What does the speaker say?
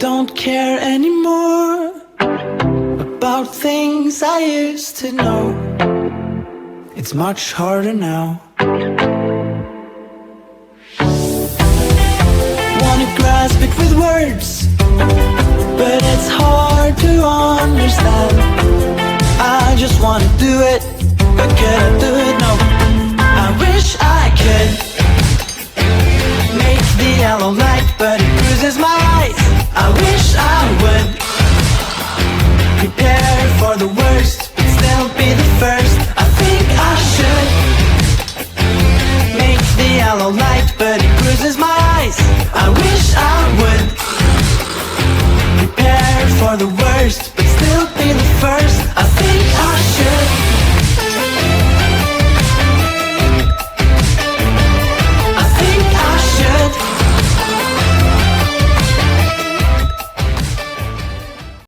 don't care anymore about things I used to know. It's much harder now. Wanna grasp it with words, but it's hard to understand. I just wanna do it, but can I do it? No. I wish I could make the yellow light, but